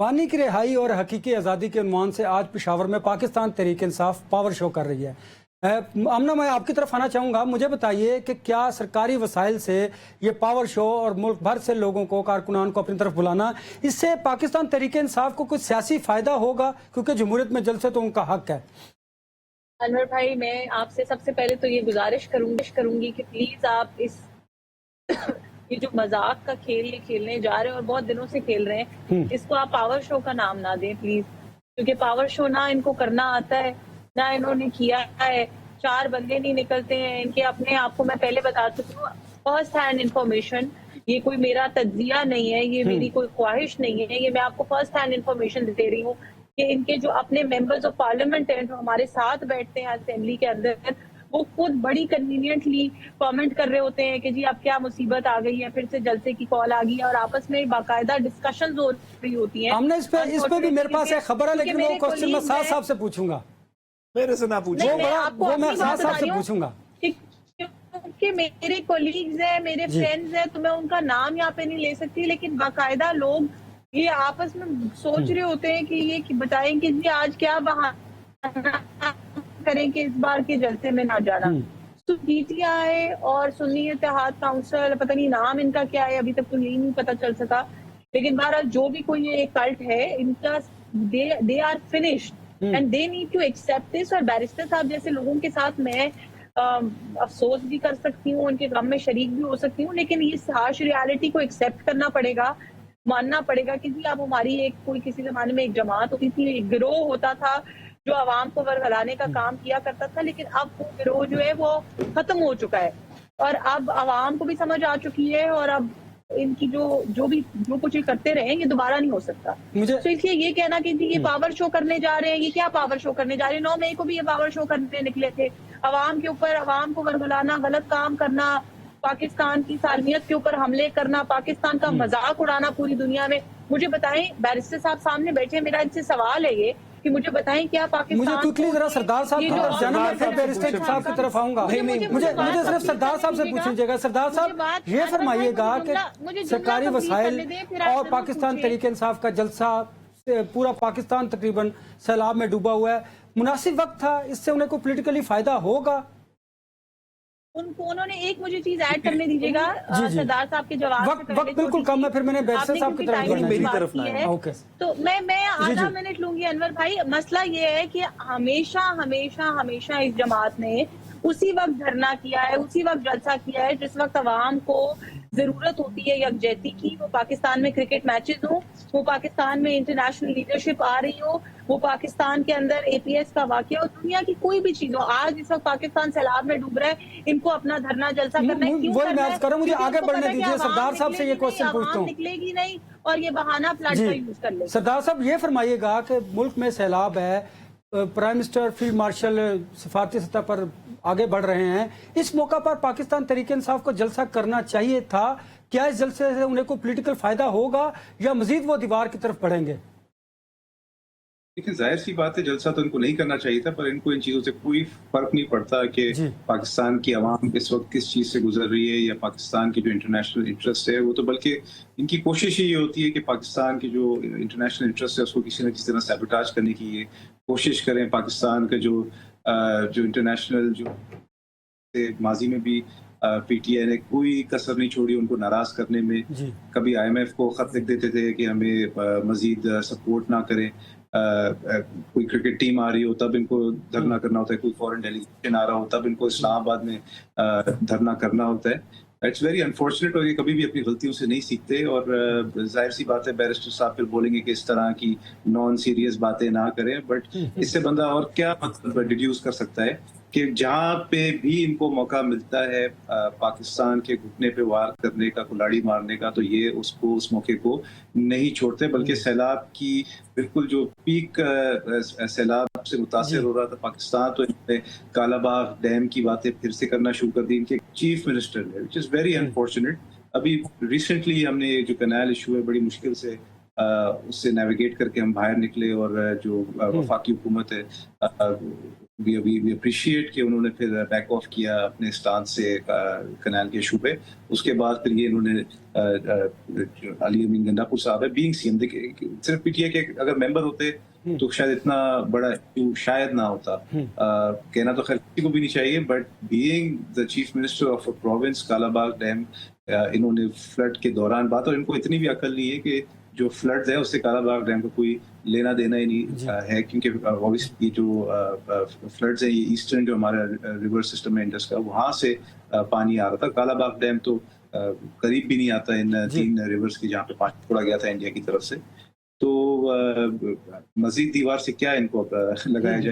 पानी की रिहाई और हकीकी आज़ादी के उन्वान से आज पेशावर में पाकिस्तान तहरीक इंसाफ पावर शो कर रही है। आमना, मैं आपकी तरफ आना चाहूँगा। मुझे बताइए कि क्या सरकारी वसाइल से ये पावर शो और मुल्क भर से लोगों को, कारकुनान को अपनी तरफ बुलाना, इससे पाकिस्तान तहरीक इंसाफ को कुछ सियासी फ़ायदा होगा? क्योंकि जमहूरियत में जलसे तो उनका हक है। अनवर भाई, मैं आपसे सबसे पहले तो ये गुजारिश करूंगी कि प्लीज़ आप ये जो मजाक का खेल ये खेलने जा रहे हैं और बहुत दिनों से खेल रहे हैं, इसको आप पावर शो का नाम ना दें प्लीज। क्योंकि पावर शो ना इनको करना आता है, ना इन्होंने किया है। 4 बंदे नहीं निकलते हैं इनके अपने आप को। मैं पहले बता चुकी हूँ, फर्स्ट हैंड इंफॉर्मेशन, ये कोई मेरा तज्जिया नहीं है, ये मेरी कोई ख्वाहिश नहीं है, ये मैं आपको फर्स्ट हैंड इंफॉर्मेशन दे रही हूँ कि इनके जो अपने मेंबर्स ऑफ पार्लियामेंट हैं जो हमारे साथ बैठते हैं असेंबली के अंदर, वो खुद बड़ी कन्वीनियंटली कमेंट कर रहे होते हैं कि जी अब क्या मुसीबत आ गई है, फिर से जलसे की कॉल आ गई है और आपस में बाकायदा डिस्कशंस हो रही होती हैं। हमने इस पे भी मेरे पास एक खबर है, लेकिन वो क्वेश्चन मैं साथ साहब से पूछूंगा। मेरे से ना पूछो, वो मैं साथ साहब से पूछूंगा कि मेरे कोलीग्स हैं, मेरे फ्रेंड्स हैं, तो मैं उनका नाम यहाँ पे नहीं ले सकती, लेकिन बाकायदा लोग ये आपस में सोच रहे होते हैं कि ये बताएं कि जी आज क्या बहाना करें कि इस बार के जलसे में ना जाना। तो पीटीआई और सुन्नी इत्तेहाद काउंसिल, पता नहीं नाम इनका क्या है, अभी तक तो यही नहीं पता चल सका, लेकिन बहरहाल जो भी कोई ये कल्ट है इनका, they are finished and they need to accept this. और बैरिस्टर साहब जैसे लोगों के साथ मैं अफसोस भी कर सकती हूँ, उनके गम में शरीक भी हो सकती हूँ, लेकिन इस हार्श रियलिटी को एक्सेप्ट करना पड़ेगा, मानना पड़ेगा कि जी अब हमारी एक कोई किसी जमाने में एक जमात होती थी, एक गिरोह होता था जो आवाम को वरगलाने का काम किया करता था, लेकिन अब वो गिरोह जो है वो खत्म हो चुका है और अब आवाम को भी समझ आ चुकी है और अब इनकी जो कुछ ये करते रहे ये दोबारा नहीं हो सकता। तो इसलिए ये कहना कि ये पावर शो करने जा रहे हैं, ये क्या पावर शो करने जा रहे हैं? 9 मई को भी ये पावर शो करने निकले थे, आवाम के ऊपर, आवाम को वरगलाना, गलत काम करना, पाकिस्तान की सालमियत के ऊपर हमले करना, पाकिस्तान का मजाक उड़ाना पूरी दुनिया में। मुझे बताएं, बैरिस्टर साहब सामने बैठे, मेरा इनसे सवाल है ये कि मुझे बताएं क्या पाकिस्तान, मुझे क्विकली जरा सरदार साहब की तरफ जाना, मैं फिर बैरिस्टर साहब की तरफ आऊंगा। मुझे सिर्फ सरदार साहब से पूछिएगा। सरदार साहब ये फरमाइएगा कि सरकारी वसाइल और पाकिस्तान तहरीक इंसाफ का जलसा, पूरा पाकिस्तान तकरीबन सैलाब में डूबा हुआ है, मुनासिब वक्त था, इससे उन्हें कोई पॉलिटिकली फायदा होगा? उन्होंने एक मुझे चीज ऐड करने दीजिएगा सरदार साहब के जवाब से वक्त बिल्कुल कम है, फिर मैंने बैरिस्टर साहब की तरफ मेरी तरफ ना है। ओके, तो मैं आधा मिनट लूंगी अनवर भाई। मसला ये है कि हमेशा हमेशा हमेशा इस जमात ने उसी वक्त धरना किया है, उसी वक्त जलसा किया है जिस वक्त अवाम को जरूरत होती है यकजहती की। वो पाकिस्तान में क्रिकेट मैचेस हो, वो पाकिस्तान में इंटरनेशनल लीडरशिप आ रही हो, वो पाकिस्तान के अंदर एपीएस का वाकया हो, दुनिया की कोई भी चीज हो। आज इस वक्त पाकिस्तान सैलाब में डूब रहा है, इनको अपना धरना जलसा करना है। क्यों करना है? मुझे आगे बढ़ने दीजिए। सरदार साहब से ये क्वेश्चन पूछता हूँ। निकलेगी नहीं और ये बहाना फ्लड का यूज कर ले। सरदार साहब ये फरमाइएगा कि मुल्क में सैलाब है, प्राइम मिनिस्टर, फील्ड मार्शल सिफारती सतह पर आगे बढ़ रहे हैं, इस मौका पर पाकिस्तान तहरीक इंसाफ को जलसा करना चाहिए था। क्या इस जलसे से उन्हें कोई पॉलिटिकल फायदा होगा या मजीद वो दीवार की तरफ बढ़ेंगे? लेकिन जाहिर सी बात है, जलसा तो इनको नहीं करना चाहिए था, पर इनको इन चीज़ों से कोई फर्क नहीं पड़ता कि पाकिस्तान की आवाम इस वक्त किस चीज़ से गुजर रही है या पाकिस्तान की जो इंटरनेशनल इंटरेस्ट है वो तो, बल्कि इनकी कोशिश ही ये होती है कि पाकिस्तान की जो इंटरनेशनल इंटरेस्ट है उसको किसी न किसी तरह सैबोटाज करने की ये कोशिश करें। पाकिस्तान के जो इंटरनेशनल जो माजी में भी पीटीआई ने कोई कसर नहीं छोड़ी उनको नाराज करने में। कभी IMF को खत लिख देते थे कि हमें मजीद सपोर्ट ना करें, कोई क्रिकेट टीम आ रही हो तब इनको धरना करना होता है, कोई फॉरेन डेलीगेशन आ रहा हो तब इनको इस्लामाबाद में धरना करना होता है। इट्स वेरी अनफॉर्चुनेट, और ये कभी भी अपनी गलतियों से नहीं सीखते। और जाहिर सी बात है, बैरिस्टर साहब फिर बोलेंगे कि इस तरह की नॉन सीरियस बातें ना करें, बट इससे बंदा और क्या मतलब डिड्यूस कर सकता है कि जहाँ पे भी इनको मौका मिलता है पाकिस्तान के घुटने पे वार करने का, कुल्हाड़ी मारने का, तो ये उसको उस मौके को नहीं छोड़ते, बल्कि सैलाब की बिल्कुल जो पीक सैलाब से मुतासिर हो रहा था पाकिस्तान, तो इन्होंने कालाबाग डैम की बातें फिर से करना शुरू कर दी इनके चीफ मिनिस्टर ने, विच इज़ वेरी अनफॉर्चुनेट। अभी रिसेंटली हमने जो कैनाल इशू है बड़ी मुश्किल से उससे नेविगेट करके हम बाहर निकले, और जो वफाकी हुकूमत है वी अप्रिशिएट कि उन्होंने फिर बैक ऑफ किया अपने स्टांस से कनाल के इशू पे। उसके बाद फिर ये इन्होंने अली अमीन गंडापुर साहब है बीइंग सीएम, सिर्फ पीटीआई के अगर मेंबर होते तो शायद इतना बड़ा इशू शायद ना होता। कहना तो खैर किसी को भी नहीं चाहिए, but being the chief minister of a province Kalabagh dam, इन्होंने फ्लड के दौरान बात, और इनको इतनी भी अकल नहीं है कि जो फ्लड्स है उससे कालाबाग डैम को कोई लेना देना ही नहीं है, क्योंकि ऑब्वियसली जो फ्लड्स है ये ईस्टर्न जो हमारा रिवर सिस्टम है इंडस का, वहां से पानी आ रहा था। कालाबाग डैम तो करीब भी नहीं आता इन 3 रिवर्स की जहाँ पे पानी छोड़ा गया था इंडिया की तरफ से। तो मजीद दीवार से क्या इनको लगाया जाए।